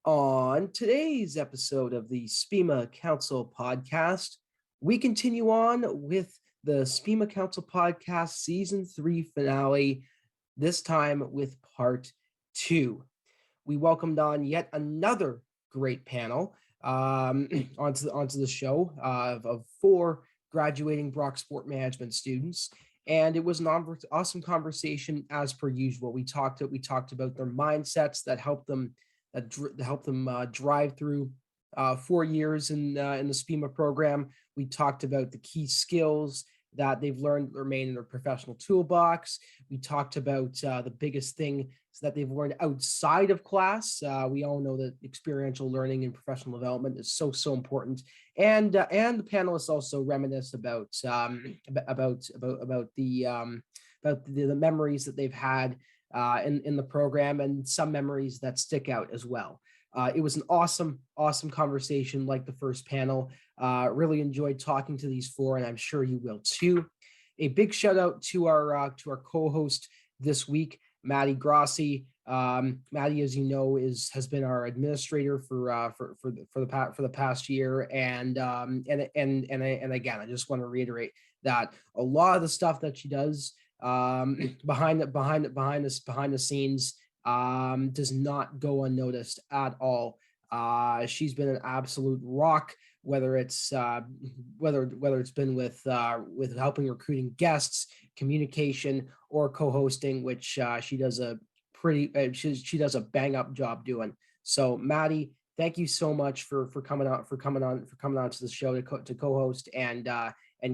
On today's episode of the SPMA Council podcast, we continue on with the SPMA Council podcast season 3 finale, this time with part 2. We welcomed on yet another great panel onto the show of 4 graduating Brock Sport Management students. And it was an awesome conversation as per usual. We talked about their mindsets that help them drive through 4 years in the SPMA program. We talked about the key skills that they've learned that remain in their professional toolbox. We talked about the biggest thing that they've learned outside of class. We all know that experiential learning and professional development is so important. And the panelists also reminisce about the memories that they've had in the program, and some memories that stick out as well. It was an awesome conversation, like the first panel. Really enjoyed talking to these 4, and I'm sure you will too. A big shout out to our co-host this week, Maddie Grossi. Maddie, as you know, has been our administrator for the past year, and again, I just want to reiterate that a lot of the stuff that she does behind the scenes does not go unnoticed at all. She's been an absolute rock, whether it's been with helping recruiting guests, communication, or co-hosting, which she does a bang up job doing. So Maddie, thank you so much for coming on to the show to co-host, and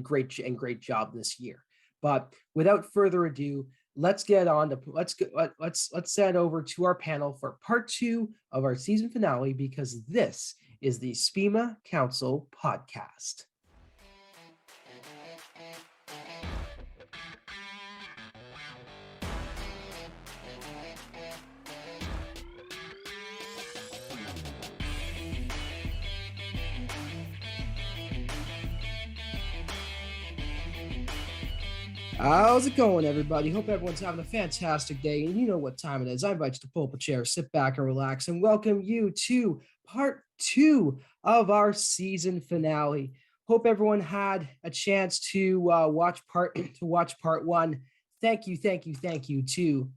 great job this year. But without further ado, let's send over to our panel for part 2 of our season finale, because this is the SPMA Council podcast. How's it going, everybody? Hope everyone's having a fantastic day, and you know what time it is. I invite you to pull up a chair, sit back and relax, and welcome you to part 2 of our season finale. Hope everyone had a chance to watch part 1. Thank you to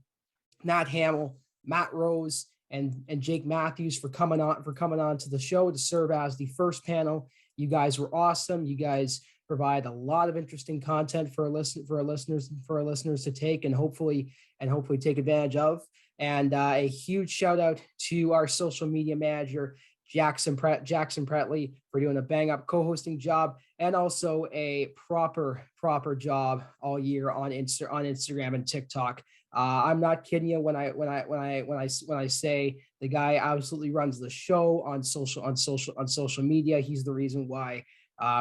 Matt Hamill, Matt Rose, and Jake Matthews for coming on to the show to serve as the first panel. You guys were awesome. You guys provide a lot of interesting content for our listeners to take and hopefully take advantage of. And a huge shout out to our social media manager, Jackson Pretley, for doing a bang up co-hosting job, and also a proper job all year on Instagram and TikTok. I'm not kidding you when I say the guy absolutely runs the show on social media. He's the reason why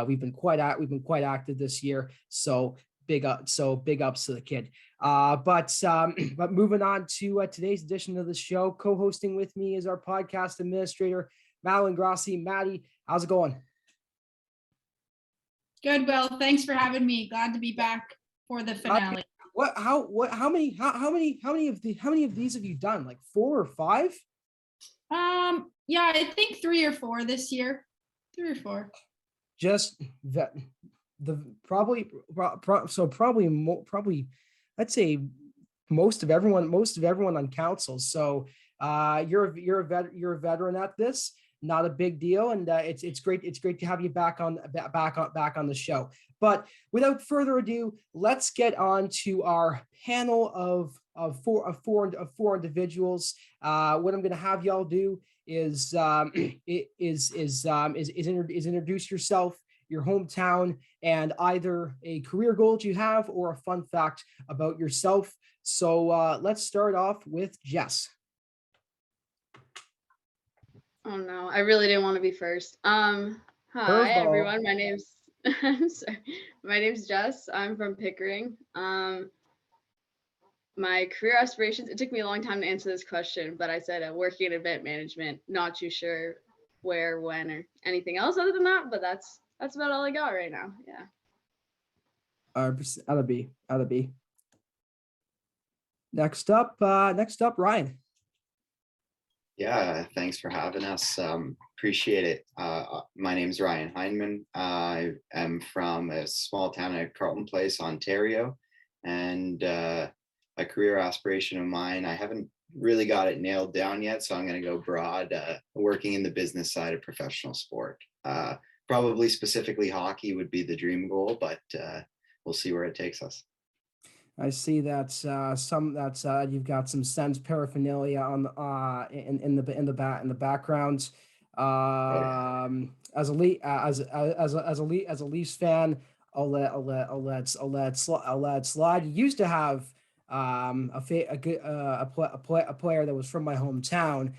we've been quite active this year. So big ups to the kid. But moving on to today's edition of the show, co-hosting with me is our podcast administrator, Madeline Grossi. Maddie, how's it going? Good, Will. Thanks for having me. Glad to be back for the finale. How many of these have you done? Like 4 or 5? Yeah, I think 3 or 4 this year. 3 or 4. Just that probably I'd say most of everyone on council. So you're a veteran at this. Not a big deal, and it's great to have you back on the show. But without further ado, let's get on to our panel of four individuals. What I'm going to have y'all do is introduce yourself, your hometown, and either a career goal that you have or a fun fact about yourself. So let's start off with Jess. Oh no, I really didn't want to be first. Hi everyone. My name's Jess. I'm from Pickering. My career aspirations, it took me a long time to answer this question, but I said working in event management. Not too sure where, when, or anything else other than that, but that's about all I got right now. Yeah. Out of B. Next up, Ryan. Yeah, thanks for having us. Appreciate it. My name's Ryan Hyndman. I am from a small town at Carleton Place, Ontario, and a career aspiration of mine. I haven't really got it nailed down yet, so I'm going to go broad. Working in the business side of professional sport, probably specifically hockey would be the dream goal, but we'll see where it takes us. I see that's you've got some Sens paraphernalia on in the background. Oh, yeah. As a Leafs fan, I'll let slide. You used to have a good a player that was from my hometown,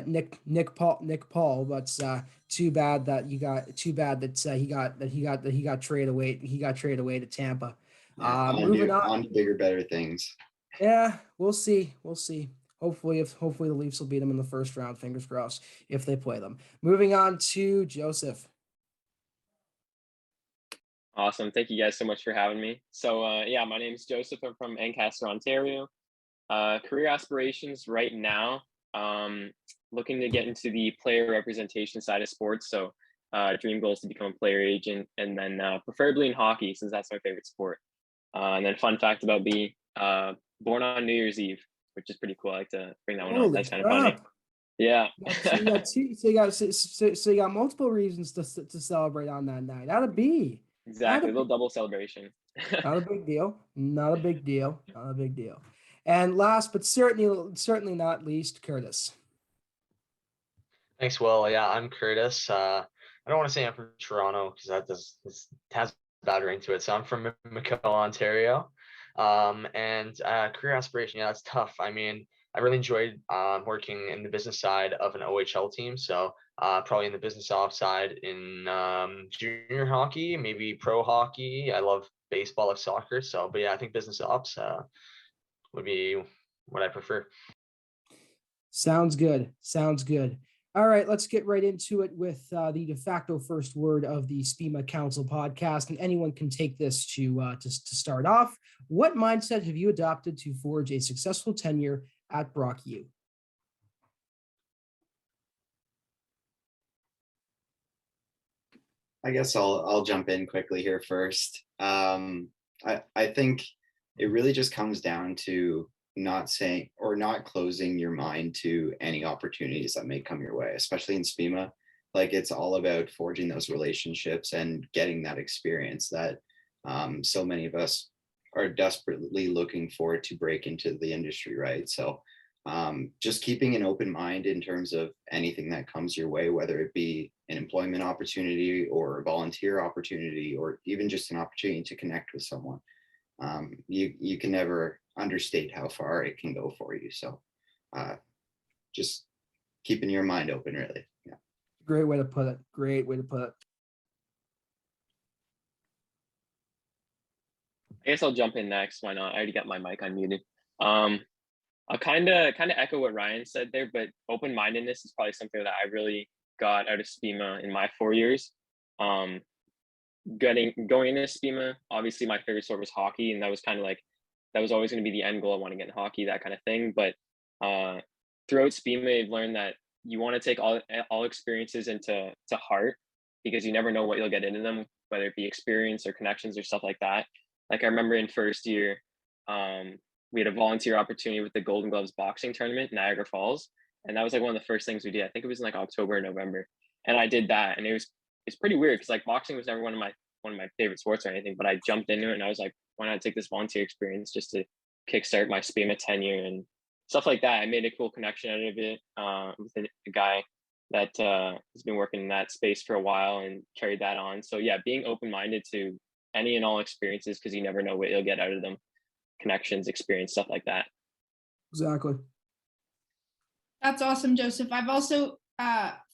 Nick Paul, but too bad that he got traded away. He got traded away to Tampa. Yeah, Moving on. on to bigger, better things. Yeah, we'll see. We'll see. Hopefully the Leafs will beat them in the first round. Fingers crossed if they play them. Moving on to Joseph. Awesome. Thank you guys so much for having me. So yeah, my name is Joseph. I'm from Ancaster, Ontario. Career aspirations right now, looking to get into the player representation side of sports. So dream goal is to become a player agent, and then preferably in hockey, since that's my favorite sport. And then fun fact about me, born on New Year's Eve, which is pretty cool. I like to bring that one up. That's kind of funny. Yeah. So you got multiple reasons to celebrate on that night. That'd be Exactly. A little double celebration. not a big deal. Not a big deal. Not a big deal. And last but certainly not least, Kurtis. Thanks, Will. Yeah, I'm Kurtis. I don't want to say I'm from Toronto because has a bad ring to it. So I'm from Macau, Ontario. And career aspiration, yeah, that's tough. I mean, I really enjoyed working in the business side of an OHL team. So probably in the business ops side in junior hockey, maybe pro hockey. I love baseball, like soccer. So, but yeah, I think business ops would be what I prefer. Sounds good. Sounds good. All right, let's get right into it with the de facto first word of the SPMA Council podcast, and anyone can take this to start off. What mindset have you adopted to forge a successful tenure at Brock U? I guess I'll jump in quickly here first. I think it really just comes down to not saying or not closing your mind to any opportunities that may come your way, especially in SPMA. Like, it's all about forging those relationships and getting that experience that so many of us are desperately looking for to break into the industry, right? So just keeping an open mind in terms of anything that comes your way, whether it be an employment opportunity or a volunteer opportunity, or even just an opportunity to connect with someone. You can never understate how far it can go for you. So just keeping your mind open, really. Yeah. Great way to put it. Great way to put it. I guess I'll jump in next. Why not? I already got my mic unmuted. I'll kind of echo what Ryan said there, but open-mindedness is probably something that I really got out of SPMA in my 4 years. Going into SPMA, obviously my favorite sport was hockey, and that was kind of like, that was always going to be the end goal. I want to get in hockey, that kind of thing. But throughout SPMA, I've learned that you want to take all experiences into heart, because you never know what you'll get into them, whether it be experience or connections or stuff like that. Like, I remember in first year, we had a volunteer opportunity with the Golden Gloves boxing tournament in Niagara Falls. And that was like one of the first things we did. I think it was in like October or November. And I did that. And it's pretty weird, because like boxing was never one of my favorite sports or anything, but I jumped into it and I was like, why not take this volunteer experience just to kickstart my SPMA tenure and stuff like that. I made a cool connection out of it with a guy that has been working in that space for a while and carried that on. So yeah, being open-minded to any and all experiences, because you never know what you'll get out of them. Connections, experience, stuff like that. Exactly. That's awesome, Joseph. I've also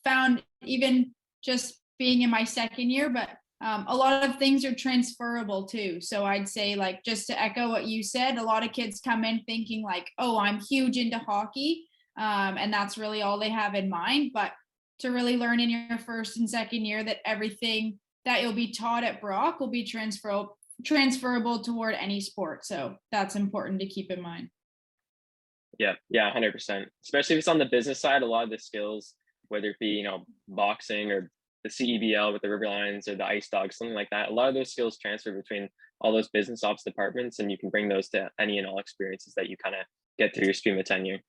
found, even just being in my second year, but a lot of things are transferable too. So I'd say, like, just to echo what you said, a lot of kids come in thinking like, oh, I'm huge into hockey. And that's really all they have in mind. But to really learn in your first and second year that everything that you'll be taught at Brock will be transferable toward any sport. So that's important to keep in mind. Yeah, 100%. Especially if it's on the business side, a lot of the skills, whether it be, boxing or the CEBL with the River Lions or the Ice Dogs, something like that, a lot of those skills transfer between all those business ops departments, and you can bring those to any and all experiences that you kind of get through your SPMA tenure.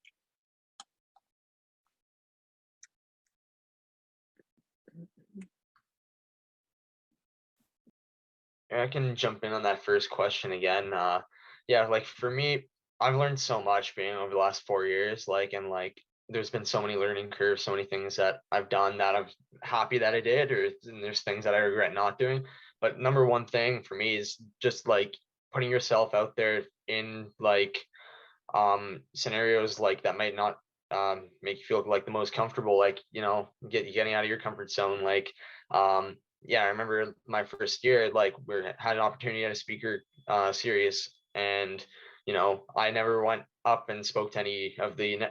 I can jump in on that first question again. Yeah, like for me, I've learned so much being over the last 4 years, and there's been so many learning curves, so many things that I've done that I'm happy that I did, and there's things that I regret not doing. But number one thing for me is just like putting yourself out there in scenarios like that might not make you feel like the most comfortable, getting out of your comfort zone. Yeah, I remember my first year, we had an opportunity at a speaker series, and I never went up and spoke to any of the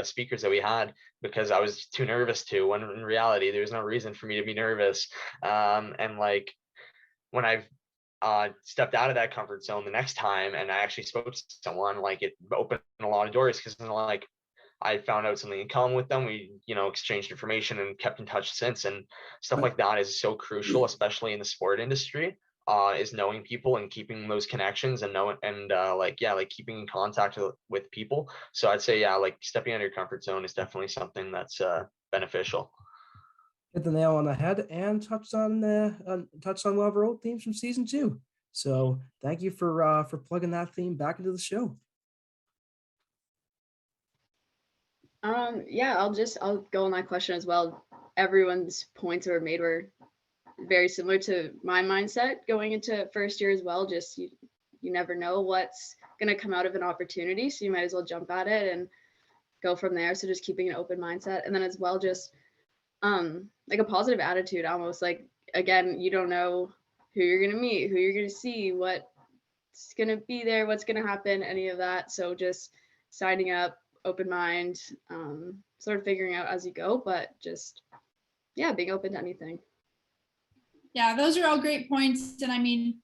speakers that we had because I was too nervous to, when in reality there's no reason for me to be nervous. And when I've stepped out of that comfort zone the next time and I actually spoke to someone, it opened a lot of doors, because I found out something in common with them. We, exchanged information and kept in touch since, and stuff like that is so crucial, especially in the sport industry, is knowing people and keeping those connections and keeping in contact with people. So I'd say, stepping out of your comfort zone is definitely something that's beneficial. Hit the nail on the head and touched on one of our old themes from season 2. So thank you for plugging that theme back into the show. Yeah, I'll go on that question as well. Everyone's points that were made were very similar to my mindset going into first year as well. Just you never know what's going to come out of an opportunity, so you might as well jump at it and go from there. So just keeping an open mindset, and then as well just a positive attitude, almost again, you don't know who you're going to meet, who you're going to see, what's going to be there, what's going to happen, any of that. So just signing up, open mind, sort of figuring out as you go, but just being open to anything. Yeah, those are all great points. And I mean,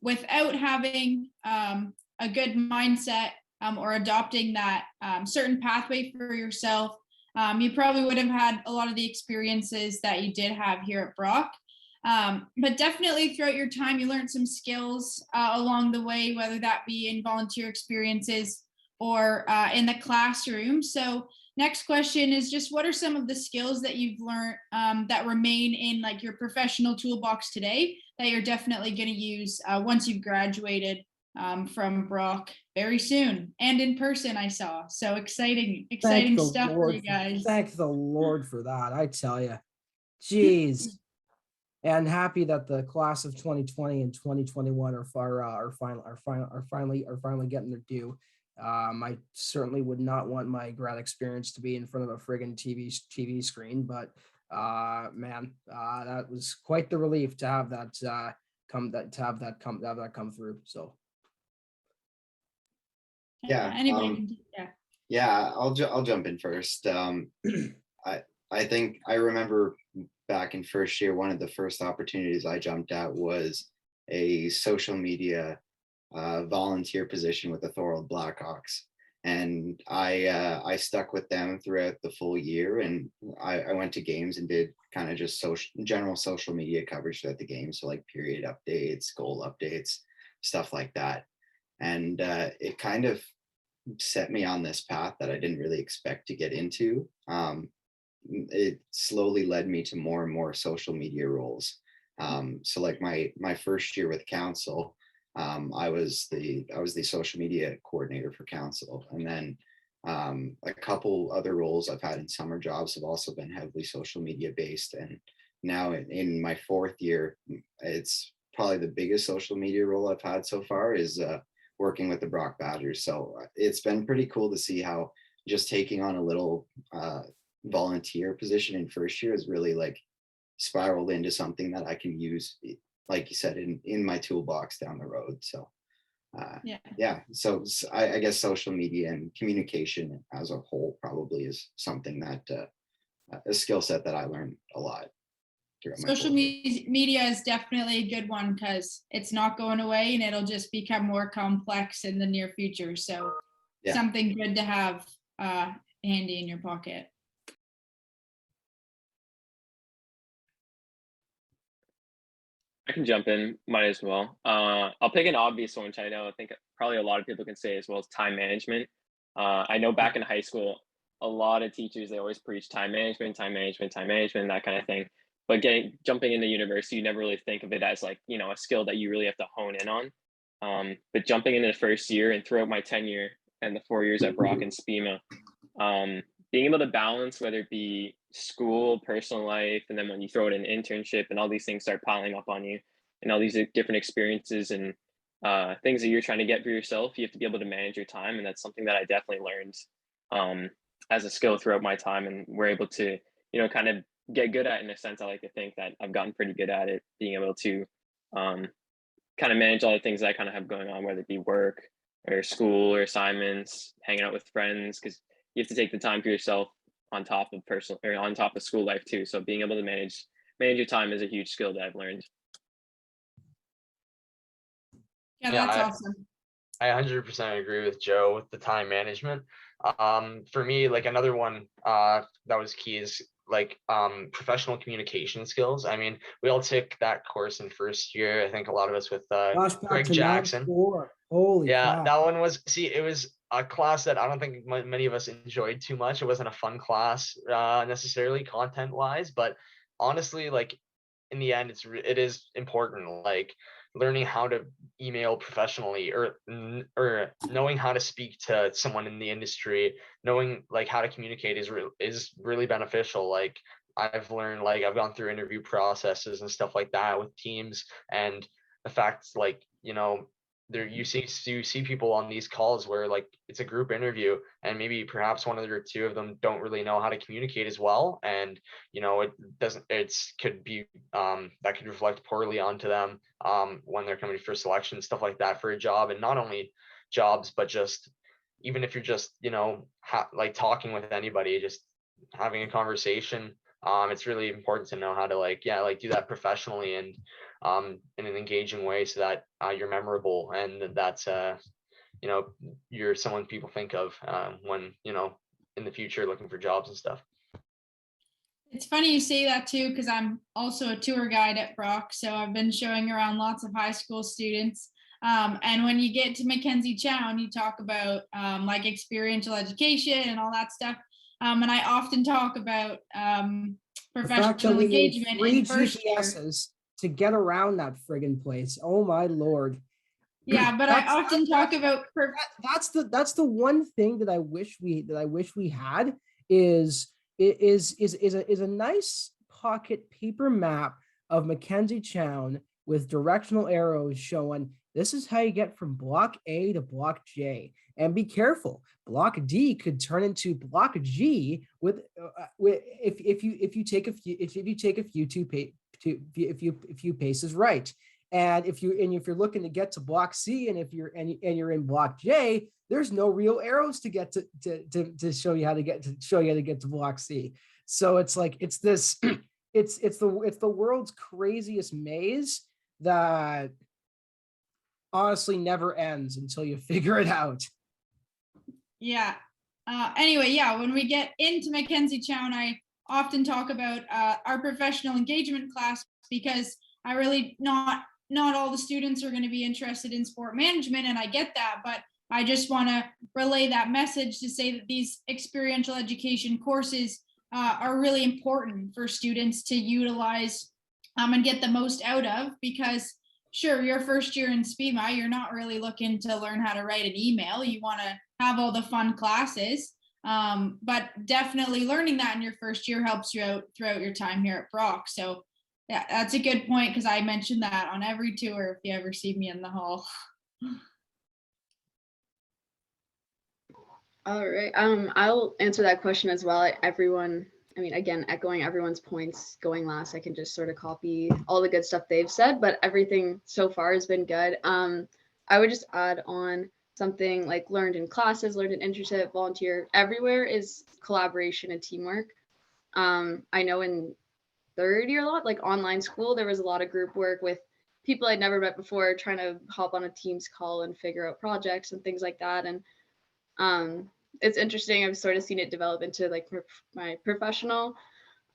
without having a good mindset or adopting that certain pathway for yourself, you probably would have had a lot of the experiences that you did have here at Brock. But definitely throughout your time, you learned some skills along the way, whether that be in volunteer experiences or in the classroom. So next question is just, what are some of the skills that you've learned that remain in your professional toolbox today that you're definitely going to use once you've graduated from Brock very soon and in person? I saw. So exciting stuff for you guys. Thank the Lord for that. I tell you, geez. And happy that the class of 2020 and 2021 are finally getting their due. I certainly would not want my grad experience to be in front of a friggin' TV screen, but man, that was quite the relief to have that come through. So yeah, I'll jump in first. I think I remember back in first year, one of the first opportunities I jumped at was a social media volunteer position with the Thorold Blackhawks, and I stuck with them throughout the full year, and I went to games and did kind of just general social media coverage throughout the game, so period updates, goal updates, stuff like that. And it kind of set me on this path that I didn't really expect to get into. It slowly led me to more and more social media roles. So my first year with council, I was the social media coordinator for council, and then a couple other roles I've had in summer jobs have also been heavily social media based. And now in my 4th year, it's probably the biggest social media role I've had so far is working with the Brock Badgers. So it's been pretty cool to see how just taking on a little volunteer position in first year has really spiraled into something that I can use, like you said, in my toolbox down the road. So so I guess social media and communication as a whole probably is something that a skill set that I learned a lot. Social media is definitely a good one, because it's not going away and it'll just become more complex in the near future. So Yeah. something good to have handy in your pocket. I can jump in, might as well. I'll pick an obvious one, which I know I think probably a lot of people can say as well as time management. I know back in high school, a lot of teachers, they always preach time management, time management, time management, that kind of thing. But jumping into university, you never really think of it as like, a skill that you really have to hone in on. But jumping into the first year and throughout my tenure and the 4 years at Brock and SPMA, being able to balance whether it be school, personal life, and then when you throw it in internship and all these things start piling up on you and all these different experiences and things that you're trying to get for yourself, you have to be able to manage your time. And that's something that I definitely learned as a skill throughout my time. And we're able to, kind of get good at it in a sense. I like to think that I've gotten pretty good at it, being able to kind of manage all the things that I kind of have going on, whether it be work or school or assignments, hanging out with friends, because you have to take the time for yourself on top of personal or on top of school life too. So being able to manage your time is a huge skill that I've learned. Yeah, that's awesome. I 100% agree with Joe with the time management. For me, like another one that was key is like professional communication skills. I mean, we all took that course in first year. I think a lot of us with Greg Jackson. Holy yeah, crap. that one was, it was a class that I don't think many of us enjoyed too much. It wasn't a fun class necessarily content wise, but honestly, like in the end, it is important. Like learning how to email professionally or knowing how to speak to someone in the industry, knowing like how to communicate is really beneficial. Like I've learned, like I've gone through interview processes and stuff like that with teams, and the fact like, there you see people on these calls where like it's a group interview and maybe perhaps one or two of them don't really know how to communicate as well, and could be that could reflect poorly onto them when they're coming for selection, stuff like that for a job. And not only jobs, but just even if you're just like talking with anybody, just having a conversation, it's really important to know how to like do that professionally and in an engaging way, so that you're memorable and that's you're someone people think of when in the future looking for jobs and stuff. It's funny you say that too, because I'm also a tour guide at Brock, so I've been showing around lots of high school students. And when you get to Mackenzie Chown, you talk about like experiential education and all that stuff. And I often talk about professional engagement in first year. To get around that friggin' place. Oh my Lord. Yeah, but I often talk about that's the one thing that I wish we had is a nice pocket paper map of Mackenzie Chown with directional arrows showing this is how you get from block A to block J. And be careful, block D could turn into block G with if you take a few paces right. And if you're looking to get to block C, and if you're in block J, there's no real arrows to get to show you how to get to block C. So it's like it's the world's craziest maze that honestly never ends until you figure it out. Yeah. Anyway, yeah, when we get into Mackenzie Chown, I often talk about our professional engagement class, because I really not all the students are going to be interested in sport management, and I get that, but I just want to relay that message to say that these experiential education courses are really important for students to utilize and get the most out of, because sure, your first year in SPMA, you're not really looking to learn how to write an email. You want to have all the fun classes. But definitely learning that in your first year helps you out throughout your time here at Brock. So yeah, that's a good point, because I mentioned that on every tour if you ever see me in the hall. All right. I'll answer that question as well. Everyone, I mean, again, echoing everyone's points going last, I can just sort of copy all the good stuff they've said, but everything so far has been good. I would just add on something like learned in classes, learned in internship, volunteer, everywhere is collaboration and teamwork. I know in third year a lot, like online school, there was a lot of group work with people I'd never met before, trying to hop on a Teams call and figure out projects and things like that. And It's interesting. I've sort of seen it develop into like my professional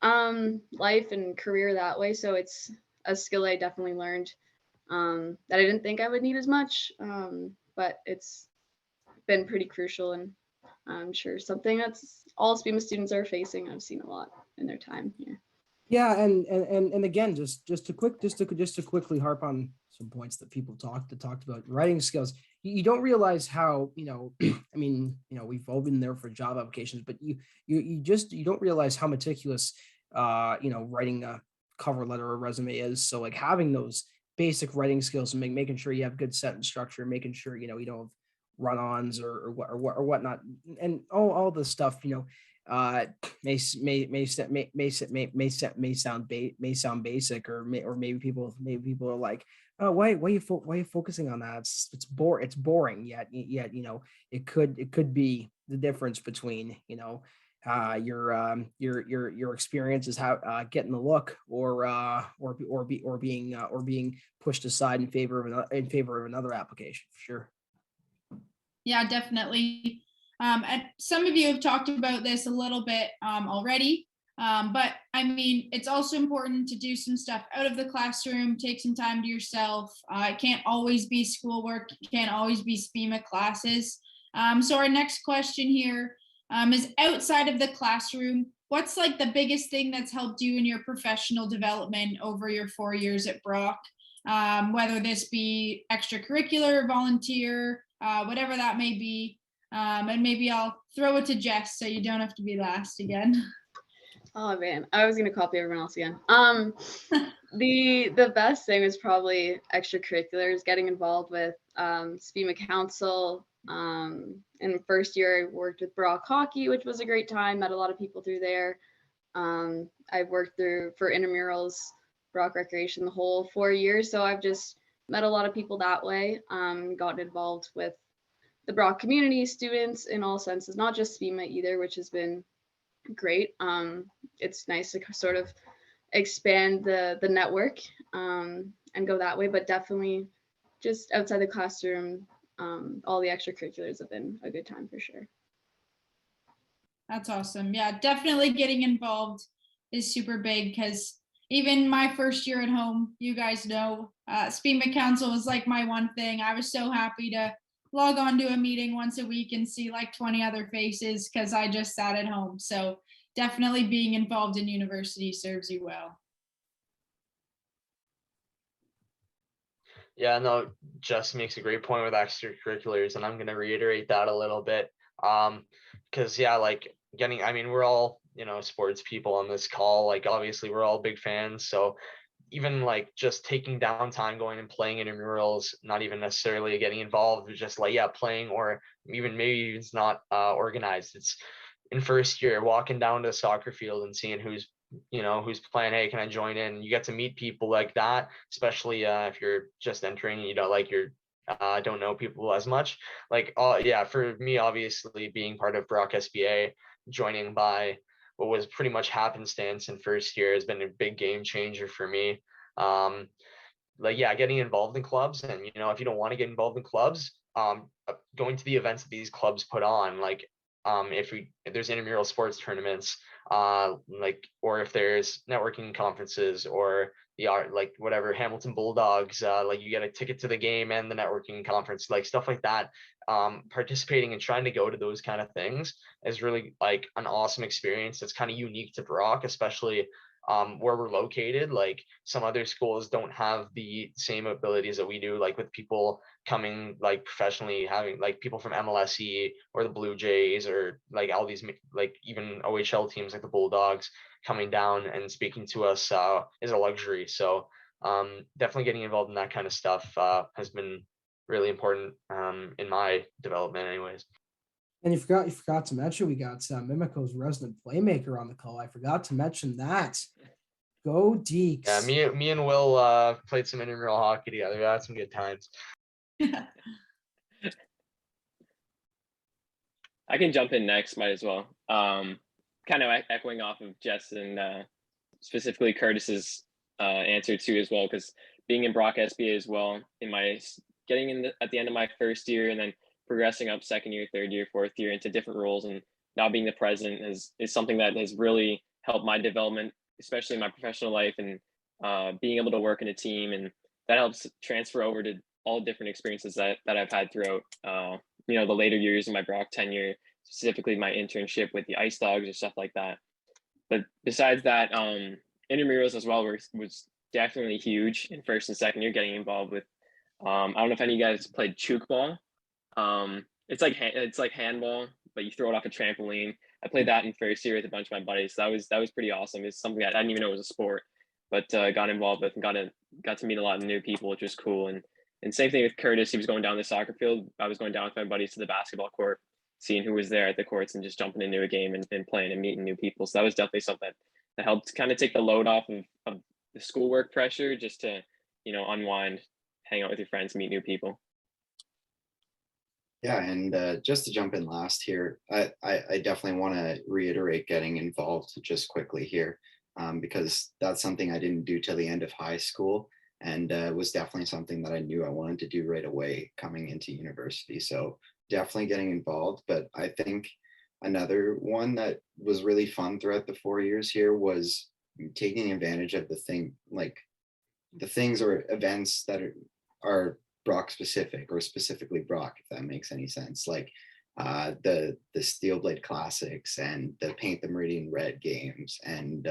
life and career that way. So it's a skill I definitely learned that I didn't think I would need as much, but it's been pretty crucial, and I'm sure something that's all SPMA students are facing. I've seen a lot in their time here. Yeah, and again, just to quickly harp on some points that people talked about writing skills. You don't realize how, I mean, we've all been there for job applications, but you don't realize how meticulous writing a cover letter or resume is. So like having those basic writing skills and making sure you have good sentence structure, making sure you don't have run-ons or whatnot, and all the stuff, may sound basic, or maybe people are like, oh, why are you focusing on that? It's boring. Yet it could be the difference between your experience is how getting the look, or being pushed aside in favor of another application, for sure. Yeah, definitely. And some of you have talked about this a little bit already, but I mean, it's also important to do some stuff out of the classroom, take some time to yourself. It can't always be schoolwork, it can't always be SPMA classes. So our next question here is, outside of the classroom, what's like the biggest thing that's helped you in your professional development over your 4 years at Brock? Whether this be extracurricular, volunteer, whatever that may be. And maybe I'll throw it to Jess so you don't have to be last again. Oh man, I was gonna copy everyone else again. The best thing is probably extracurriculars, getting involved with SPMA Council. In first year, I worked with Brock Hockey, which was a great time. Met a lot of people through there. I've worked for intramurals, Brock Recreation, the whole 4 years. So I've just met a lot of people that way. Gotten involved with the Brock community, students in all senses, not just SPMA either, which has been great. It's nice to sort of expand the network and go that way, but definitely just outside the classroom, all the extracurriculars have been a good time for sure. That's awesome. Yeah, definitely getting involved is super big, because even my first year at home, you guys know, SPMA Council was like my one thing. I was so happy to log on to a meeting once a week and see like 20 other faces, because I just sat at home. So definitely being involved in university serves you well. Yeah, no, Jess makes a great point with extracurriculars, and I'm going to reiterate that a little bit. Because yeah, like we're all, sports people on this call. Like obviously we're all big fans. So even like just taking down time, going and playing intramurals, not even necessarily getting involved, but just like, yeah, playing, or even maybe it's not organized. It's in first year, walking down to the soccer field and seeing who's playing. Hey, can I join in? You get to meet people like that, especially if you're just entering, don't know people as much. Like, yeah, for me, obviously being part of Brock SBA, joining by what was pretty much happenstance in first year has been a big game changer for me. Like, yeah, getting involved in clubs, and if you don't want to get involved in clubs, going to the events that these clubs put on, like if there's intramural sports tournaments, or if there's networking conferences, or the art, like whatever, Hamilton Bulldogs, like you get a ticket to the game and the networking conference, like stuff like that. Participating and trying to go to those kind of things is really like an awesome experience. That's kind of unique to Brock, especially where we're located. Like some other schools don't have the same abilities that we do, like with people coming like professionally, having like people from MLSE or the Blue Jays, or like all these like even OHL teams like the Bulldogs coming down and speaking to us is a luxury. So definitely getting involved in that kind of stuff has been really important in my development anyways. And you forgot to mention, we got Mimico's resident playmaker on the call. I forgot to mention that. Go Deeks. Yeah, me and Will played some intramural hockey together. We had some good times. I can jump in next, might as well. Kind of echoing off of Jess and specifically Kurtis's answer too as well, because being in Brock SBA as well, at the end of my first year, and then progressing up second year, third year, fourth year into different roles, and now being the president is something that has really helped my development, especially in my professional life, and being able to work in a team, and that helps transfer over to all different experiences that I've had throughout the later years of my Brock tenure, specifically my internship with the Ice Dogs or stuff like that. But besides that, intramurals as well was definitely huge in first and second year, getting involved with. I don't know if any of you guys played chook ball. It's like handball, but you throw it off a trampoline. I played that in first year with a bunch of my buddies. So that was pretty awesome. It's something that I didn't even know was a sport, but got involved with and got to meet a lot of new people, which was cool. And same thing with Kurtis. He was going down the soccer field. I was going down with my buddies to the basketball court, seeing who was there at the courts and just jumping into a game and playing and meeting new people. So that was definitely something that helped kind of take the load off of the schoolwork pressure, just to, unwind, hang out with your friends, meet new people. Yeah, and just to jump in last here, I definitely want to reiterate getting involved just quickly here, because that's something I didn't do till the end of high school, and was definitely something that I knew I wanted to do right away coming into university. So definitely getting involved. But I think another one that was really fun throughout the 4 years here was taking advantage of the things or events that are Brock specific, or specifically Brock, if that makes any sense, like the Steel Blade Classics and the Paint the Meridian Red games, and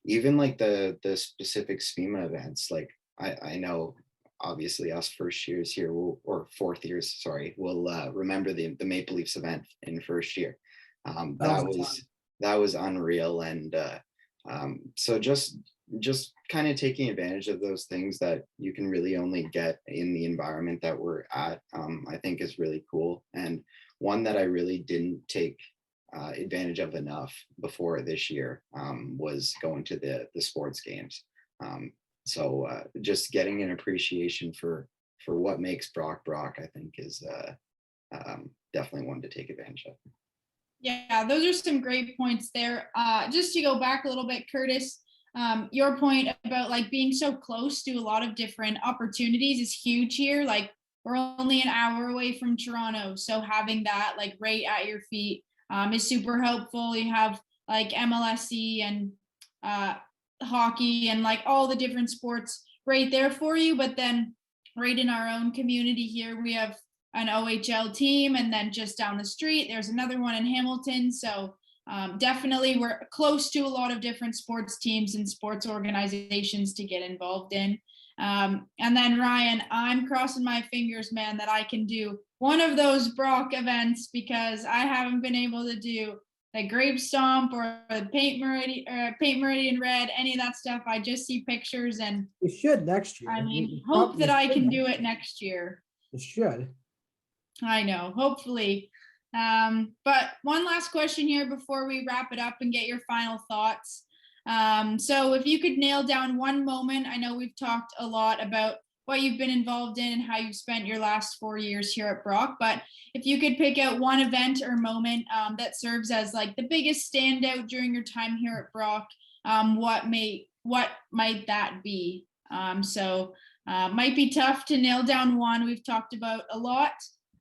even like the specific SPMA events. Like I know obviously us first years here or fourth years, sorry, will remember the Maple Leafs event in first year. That was unreal. And so just kind of taking advantage of those things that you can really only get in the environment that we're at, I think is really cool. And one that I really didn't take advantage of enough before this year was going to the sports games. So just getting an appreciation for what makes Brock, I think is definitely one to take advantage of. Yeah, those are some great points there. Just to go back a little bit, Kurtis, your point about like being so close to a lot of different opportunities is huge here. Like we're only an hour away from Toronto, so having that like right at your feet is super helpful. You have like MLSE and hockey and like all the different sports right there for you. But then right in our own community here, we have an OHL team, and then just down the street, there's another one in Hamilton. So definitely we're close to a lot of different sports teams and sports organizations to get involved in. And then Ryan, I'm crossing my fingers, man, that I can do one of those Brock events, because I haven't been able to do the Grape Stomp or the Paint Meridian Red, any of that stuff. I just see pictures, and You should next year. I mean, hope that I can do it next year. You should. I know, hopefully. But one last question here before we wrap it up and get your final thoughts. So if you could nail down one moment, I know we've talked a lot about what you've been involved in and how you've spent your last 4 years here at Brock, but if you could pick out one event or moment that serves as like the biggest standout during your time here at Brock, what might that be? So might be tough to nail down one. We've talked about a lot.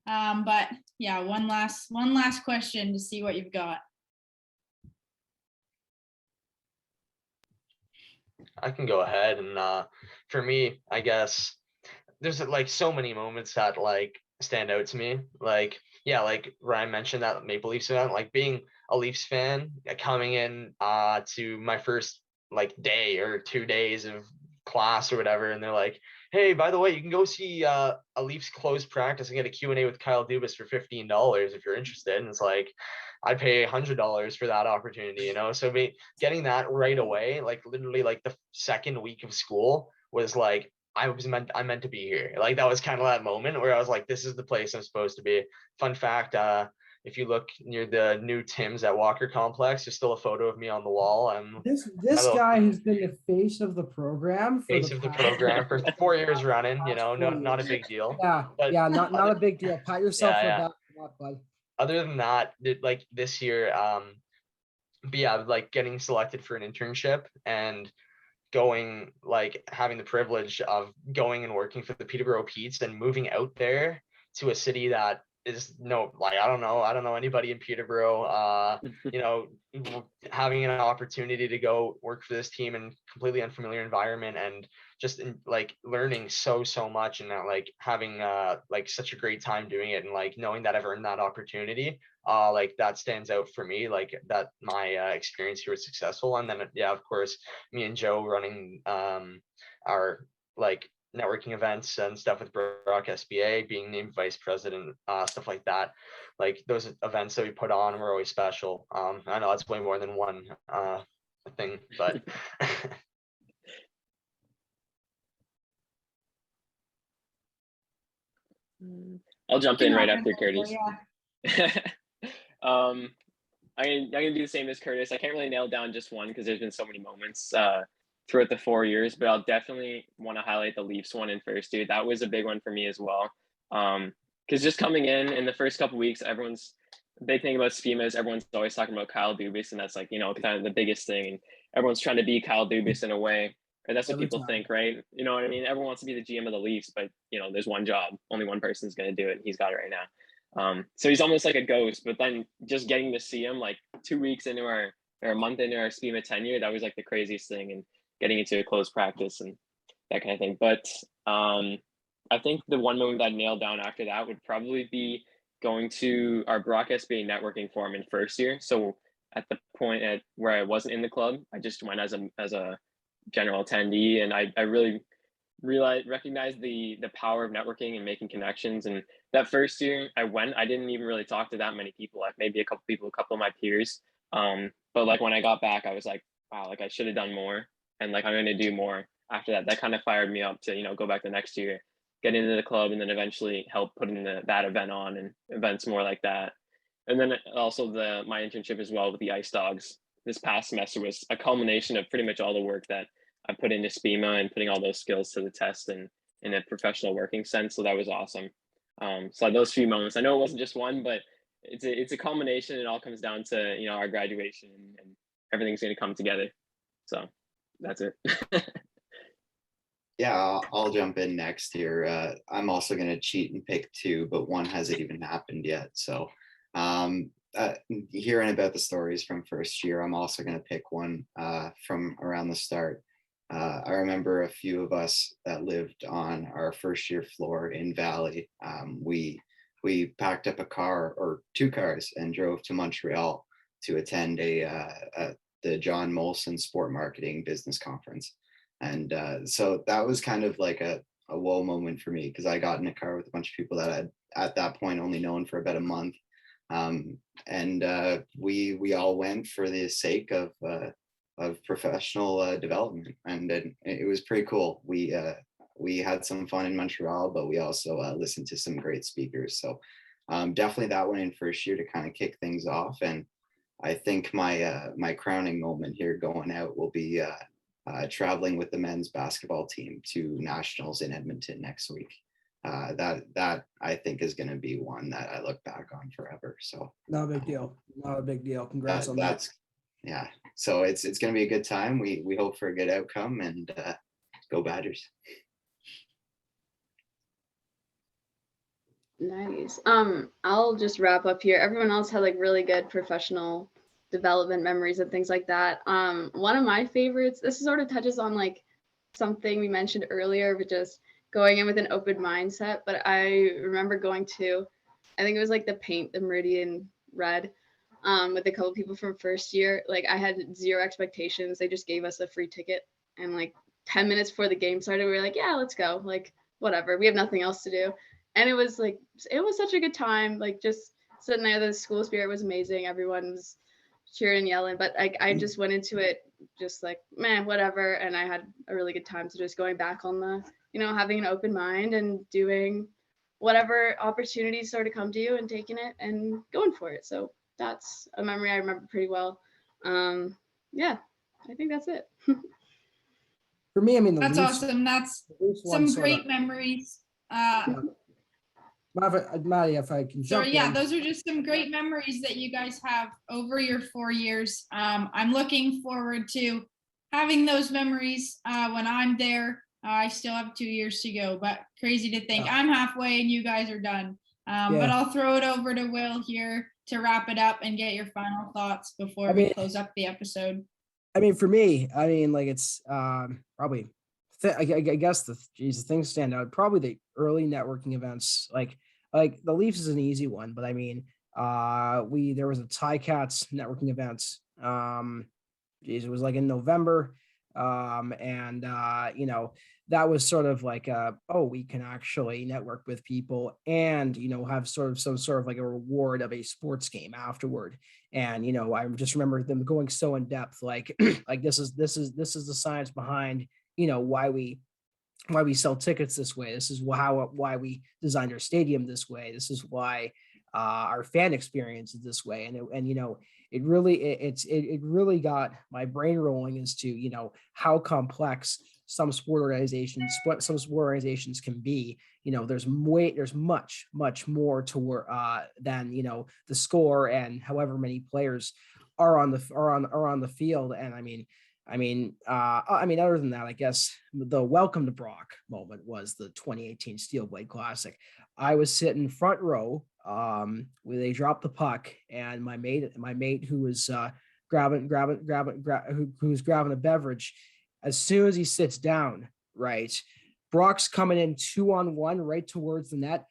But yeah, one last question to see what you've got. I can go ahead, and for me, I guess there's like so many moments that like stand out to me. Like, yeah, like Ryan mentioned that Maple Leafs event, like being a Leafs fan, coming in to my first like day or 2 days of class or whatever, and they're like, hey, by the way, you can go see a Leafs closed practice and get a Q&A with Kyle Dubas for $15 if you're interested. And it's like, I'd pay $100 for that opportunity, So getting that right away, like literally like the second week of school was like, I meant to be here. Like that was kind of that moment where I was like, this is the place I'm supposed to be. Fun fact, if you look near the new Tim's at Walker Complex, there's still a photo of me on the wall. This guy has been the face of the program for the program for 4 years running. Not a big deal. Yeah, not a big deal. Pat yourself on the back for that, bud. Other than that, like this year, but yeah, like getting selected for an internship and going, like having the privilege of going and working for the Peterborough Petes and moving out there to a city that is no, like, I don't know anybody in Peterborough. Having an opportunity to go work for this team in completely unfamiliar environment, and just like learning so much, and that, like, having like such a great time doing it, and like knowing that I've earned that opportunity, like that stands out for me, like that my experience here was successful. And then of course, me and Joe running our like networking events and stuff with Brock SBA, being named vice president, stuff like that. Like those events that we put on were always special. I know it's way more than one thing, but I'll jump in right after Kurtis. Yeah. I'm gonna do the same as Kurtis. I can't really nail down just one because there's been so many moments throughout the 4 years, but I'll definitely want to highlight the Leafs one in first year. That was a big one for me as well. Because just coming in the first couple weeks, everyone's big thing about SPMA is everyone's always talking about Kyle Dubas, and that's like, kind of the biggest thing. And everyone's trying to be Kyle Dubas in a way, or that's what people think, right? You know what I mean? Everyone wants to be the GM of the Leafs, but there's one job, only one person's going to do it, and he's got it right now. So he's almost like a ghost. But then just getting to see him like 2 weeks into or a month into our SPMA tenure, that was like the craziest thing, and getting into a close practice and that kind of thing. But I think the one moment that I nailed down after that would probably be going to our Brock SBA networking forum in first year. So at the point where I wasn't in the club, I just went as a general attendee, and I really recognized the power of networking and making connections. And that first year I didn't even really talk to that many people, like maybe a couple of my peers. But like when I got back, I was like, wow, like I should have done more, and like I'm going to do more after that. That kind of fired me up to go back the next year, get into the club, and then eventually help putting that event on and events more like that. And then also my internship as well with the Ice Dogs this past semester was a culmination of pretty much all the work that I put into SPMA and putting all those skills to the test and in a professional working sense. So that was awesome. So those few moments, I know it wasn't just one, but it's a culmination. It all comes down to our graduation, and everything's going to come together. So that's it. Yeah, I'll jump in next here. I'm also going to cheat and pick two, but one hasn't even happened yet. So hearing about the stories from first year, I'm also going to pick one from around the start. I remember a few of us that lived on our first year floor in Valley. We packed up a car or 2 cars and drove to Montreal to attend the John Molson Sport Marketing Business Conference. And so that was kind of like a whoa moment for me, because I got in a car with a bunch of people that I'd at that point only known for about a month. And we all went for the sake of professional development, and it was pretty cool. We had some fun in Montreal, but we also listened to some great speakers. So definitely that one in first year to kind of kick things off. And I think my crowning moment here going out will be traveling with the men's basketball team to nationals in Edmonton next week. That I think is going to be one that I look back on forever. So not a big deal. Not a big deal. Congrats on that. Yeah. So it's going to be a good time. We hope for a good outcome, and go Badgers. Nice. I'll just wrap up here. Everyone else had like really good professional development memories and things like that. One of my favorites, this sort of touches on like something we mentioned earlier, but just going in with an open mindset. But I remember going to, I think it was like the Meridian Red, with a couple people from first year. Like I had zero expectations. They just gave us a free ticket, and like 10 minutes before the game started, we were like, yeah, let's go. Like whatever, we have nothing else to do. And it was such a good time. Like just sitting there, the school spirit was amazing. Everyone was cheering and yelling, but I just went into it just like, man, whatever. And I had a really good time. So just going back on the, having an open mind and doing whatever opportunities sort of come to you and taking it and going for it. So that's a memory I remember pretty well. Yeah, I think that's it. For me, I mean, that's awesome. That's some great memories. Maddie, if I can jump in. Those are just some great memories that you guys have over your 4 years. I'm looking forward to having those memories when I'm there. I still have 2 years to go, but crazy to think I'm halfway and you guys are done. But I'll throw it over to Will here to wrap it up and get your final thoughts before we close up the episode. I mean, for me, I mean, like it's probably, I guess the things stand out. Probably the early networking events, like the Leafs is an easy one, but I mean, there was a Ticats networking event. It was like in November, and you know, that was sort of like we can actually network with people and, you know, have some sort of like a reward of a sports game afterward. And, you know, I just remember them going so in depth, like like this is the science behind, you know, why we sell tickets this way. This is why we designed our stadium this way. This is why our fan experience is this way. And you know, it really got my brain rolling as to, you know, how complex some sport organizations can be. You know, there's much more to work than, you know, the score and however many players are on the field. And I mean, other than that, I guess the welcome to Brock moment was the 2018 Steel Blade Classic. I was sitting front row where they dropped the puck, and my mate who was grabbing a beverage, as soon as he sits down, right, Brock's coming in 2-on-1 right towards the net,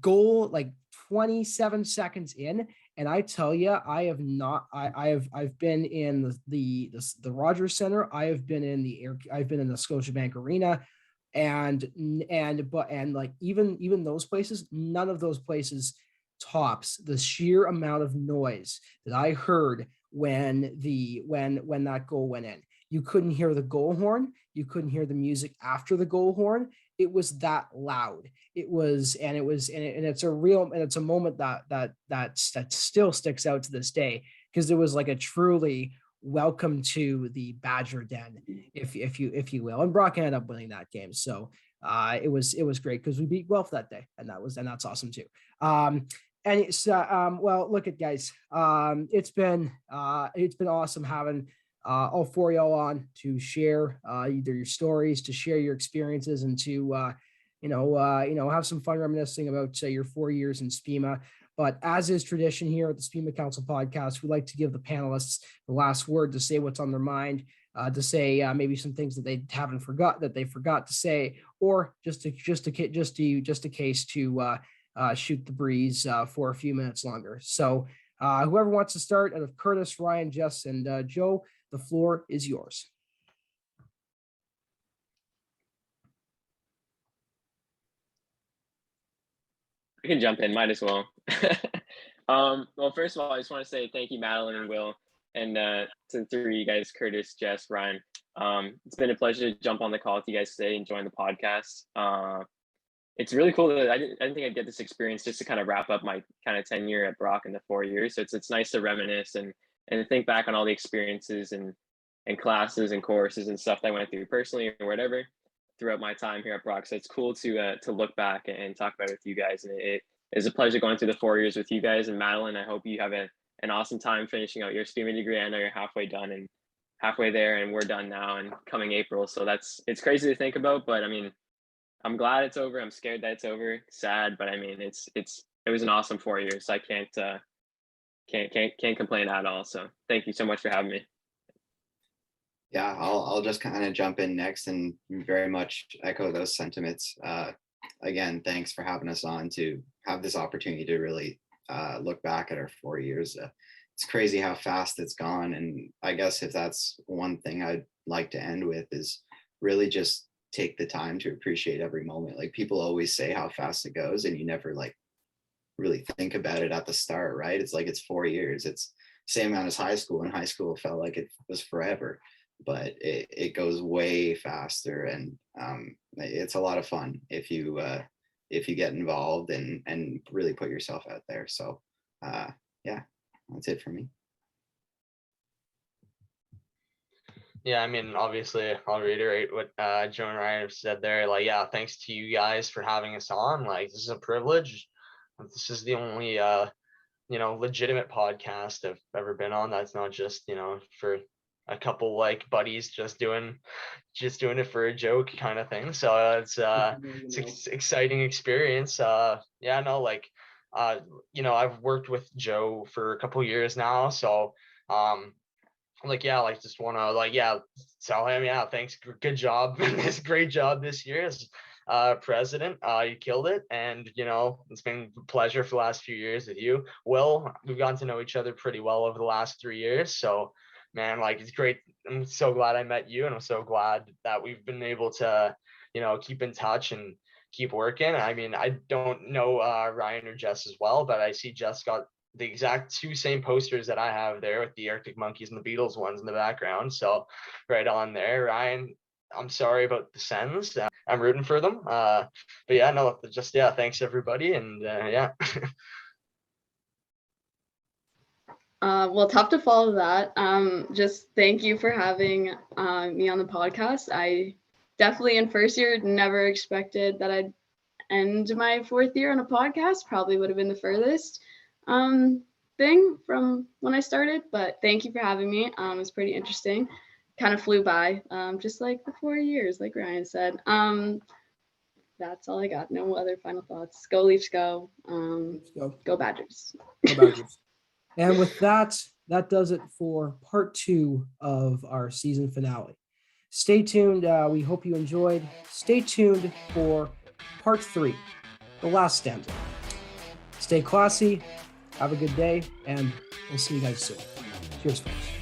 goal like 27 seconds in. And I tell you, I've been in the Rogers Center. I've been in the Scotiabank Arena, and like even those places, none of those places tops the sheer amount of noise that I heard when that goal went in. You couldn't hear the goal horn. You couldn't hear the music after the goal horn. It was that loud. It's a moment that still sticks out to this day, because it was like a truly welcome to the Badger Den, if you will. And Brock ended up winning that game, so it was great because we beat Guelph that day, and that's awesome too. And it's well, look at guys, it's been awesome having all four of y'all on to share either your stories, to share your experiences, and to have some fun reminiscing about your 4 years in SPMA. But as is tradition here at the SPMA Council podcast, we like to give the panelists the last word to say what's on their mind, to say maybe some things that they forgot to say, or just a case to shoot the breeze for a few minutes longer. So whoever wants to start, out of Kurtis, Ryan, Jess, and Joe, the floor is yours. I can jump in, might as well. Well, first of all, I just want to say thank you, Madeline and Will, and to the three of you guys, Kurtis, Jess, Ryan. It's been a pleasure to jump on the call with you guys today and join the podcast. It's really cool that I didn't think I'd get this experience just to kind of wrap up my kind of tenure at Brock in the 4 years. So it's nice to reminisce and think back on all the experiences and classes and courses and stuff that I went through personally or whatever throughout my time here at Brock. So it's cool to look back and talk about it with you guys. And it is a pleasure going through the 4 years with you guys. And Madeline, I hope you have an awesome time finishing out your SPMA degree. I know you're halfway done and halfway there, and we're done now and coming April. So it's crazy to think about, but I mean, I'm glad it's over. I'm scared that it's over. Sad, but I mean, it was an awesome 4 years. So I can't complain at all. So thank you so much for having me. Yeah, I'll just kind of jump in next and very much echo those sentiments. Again, thanks for having us on to have this opportunity to really look back at our 4 years. It's crazy how fast it's gone. And I guess if that's one thing I'd like to end with is really just take the time to appreciate every moment. Like, people always say how fast it goes, and you never like really think about it at the start, right? It's like, it's 4 years. It's same amount as high school, and high school felt like it was forever, but it goes way faster. And it's a lot of fun if you get involved and really put yourself out there. So yeah, that's it for me. Yeah, I mean, obviously, I'll reiterate what Joe and Ryan have said there. Like, yeah, thanks to you guys for having us on. Like, this is a privilege. This is the only, legitimate podcast I've ever been on. That's not just, for a couple like buddies just doing it for a joke kind of thing. So it's exciting experience. I've worked with Joe for a couple years now, so just want to tell him, thanks, good job, this great job this year as president. You killed it, and it's been a pleasure for the last few years with you. Will, we've gotten to know each other pretty well over the last 3 years, so man, it's great. I'm so glad I met you, and I'm so glad that we've been able to keep in touch and keep working. I mean, I don't know Ryan or Jess as well, but I see Jess got the exact 2 same posters that I have there with the Arctic Monkeys and the Beatles ones in the background. So right on there. Ryan, I'm sorry about the Sens. I'm rooting for them. But thanks everybody. And Well, tough to follow that. Just thank you for having me on the podcast. I definitely in first year never expected that I'd end my 4th year on a podcast. Probably would have been the furthest thing from when I started, but thank you for having me. It was pretty interesting. Kind of flew by, just like the 4 years, like Ryan said. That's all I got. No other final thoughts. Go Leafs, go. Go Badgers. Go Badgers. And with that does it for part 2 of our season finale. Stay tuned. We hope you enjoyed. Stay tuned for part 3, the last stanza. Stay classy. Have a good day, and we'll see you guys soon. Cheers, folks.